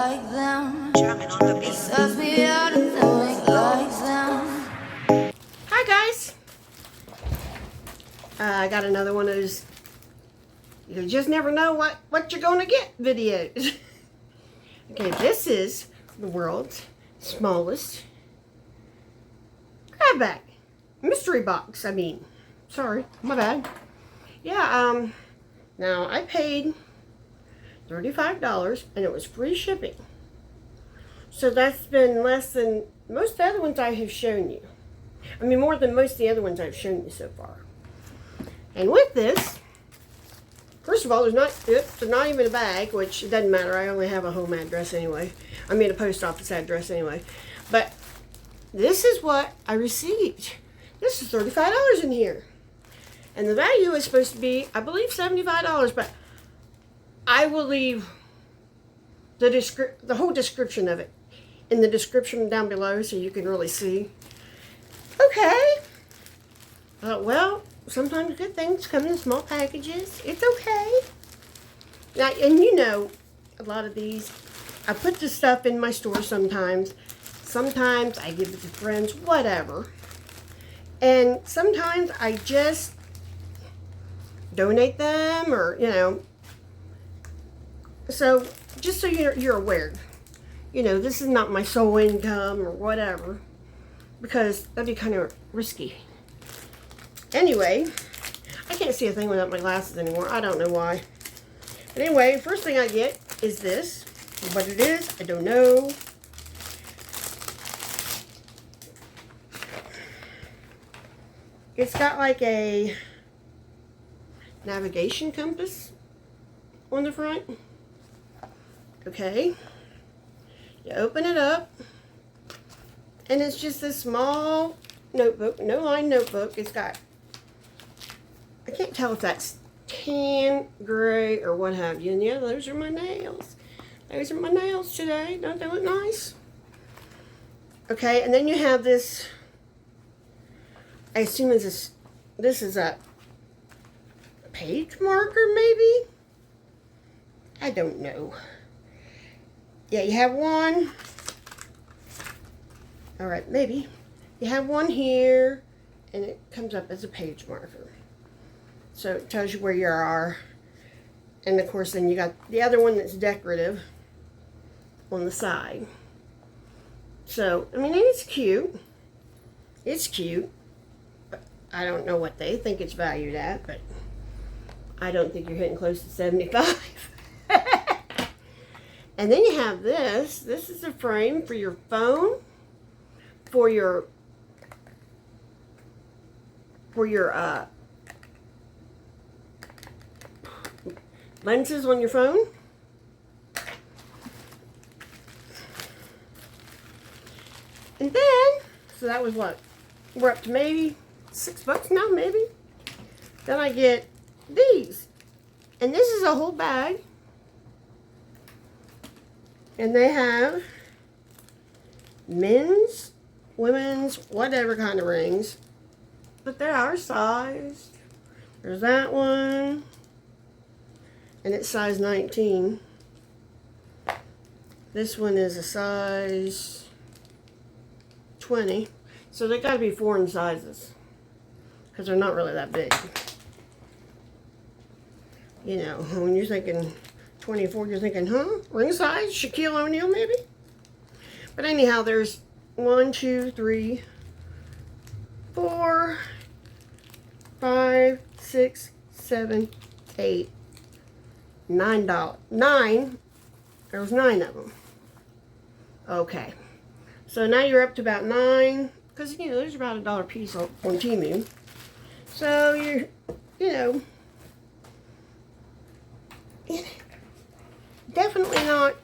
like them. Jamming on the beat. It sucks me out to think like them. Hi guys. I got another one of those you just never know what you're going to get videos. Okay, this is the world's smallest grab bag. Mystery box, I mean. Sorry, my bad. Yeah, now I paid $35 and it was free shipping. So that's been less than most of the other ones I have shown you. I mean, more than most of the other ones I've shown you so far. And with this, first of all, there's not even a bag, which it doesn't matter. I only have a home address anyway. I mean, a post office address anyway. But this is what I received. This is $35 in here. And the value is supposed to be, I believe, $75, but I will leave the whole description of it in the description down below so you can really see. Okay. Well, sometimes good things come in small packages. It's okay. Now, and you know, a lot of these, I put this stuff in my store sometimes. Sometimes I give it to friends, whatever. And sometimes I just donate them, or, you know. So, just so you're aware, you know, this is not my sole income or whatever, because that'd be kind of risky. Anyway, I can't see a thing without my glasses anymore. I don't know why. But anyway, first thing I get is this. What it is, I don't know. It's got like a navigation compass on the front. Okay. You open it up, and it's just a small notebook, no line notebook. It's got, I can't tell if that's tan, gray, or what have you. And yeah, those are my nails. Those are my nails today. Don't they look nice? Okay, and then you have this, I assume this is a page marker, maybe? I don't know. Yeah, you have one. All right, maybe. You have one here, and it comes up as a page marker. So it tells you where you are. And of course, then you got the other one that's decorative on the side. So, I mean, it's cute. It's cute. But I don't know what they think it's valued at, but I don't think you're hitting close to 75. And then you have this. This is a frame for your phone, for your lenses on your phone. And then, so that was what? We're up to maybe $6 now, maybe. Then I get these. And this is a whole bag. And they have men's, women's, whatever kind of rings. But they are sized. There's that one. And it's size 19. This one is a size 20. So they gotta be foreign sizes, because they're not really that big. You know, when you're thinking 24, you're thinking, huh? Ring size? Shaquille O'Neal, maybe? But anyhow, there's 1, 2, 3, 4, 5, 6, 7, 8, $9. 9. There was 9 of them. Okay. So now you're up to about 9. Because, you know, there's about $1 a piece on Temu. So you're, you know, definitely not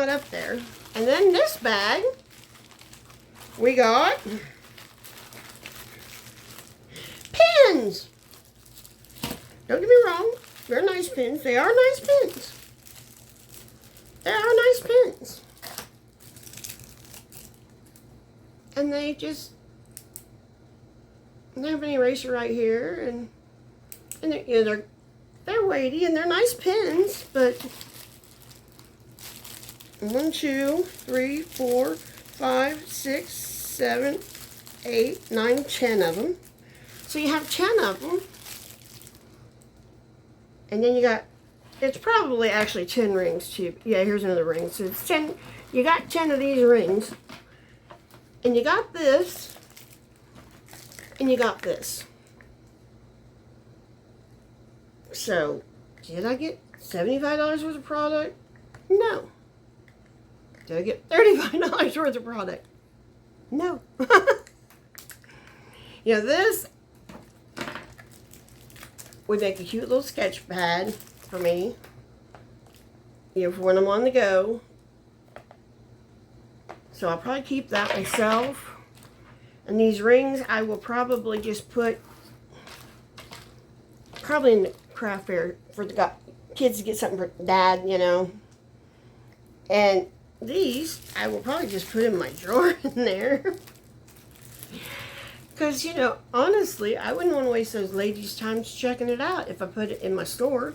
up there. And then this bag, we got pins. Don't get me wrong, they're nice pins. They are nice pins. They are nice pins. And they have an eraser right here, and they're, you know, they're weighty and they're nice pins, but 1, 2, 3, 4, 5, 6, 7, 8, 9, 10 of them. So you have 10 of them. And then you got, it's probably actually 10 rings too. Yeah, here's another ring. So it's 10, you got 10 of these rings. And you got this. And you got this. So, did I get $75 worth of product? No. Did I get $35 worth of product? No. You know, this would make a cute little sketch pad for me. You know, for when I'm on the go. So I'll probably keep that myself. And these rings I will probably just put probably in the craft fair for the kids to get something for dad, you know. And these I will probably just put in my drawer in there. Because, you know, honestly, I wouldn't want to waste those ladies' time checking it out if I put it in my store.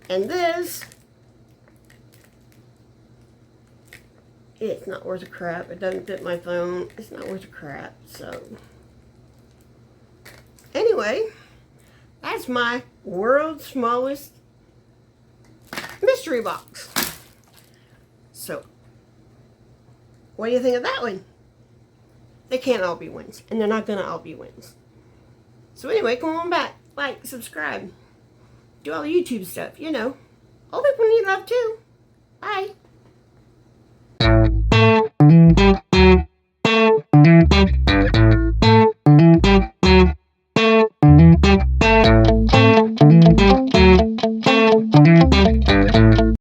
And this, it's not worth a crap. It doesn't fit my phone. It's not worth a crap. So, anyway, that's my world's smallest mystery box. So, what do you think of that one? They can't all be wins, and they're not going to all be wins. So anyway, come on back. Like, subscribe. Do all the YouTube stuff, you know. All people need love too. Bye.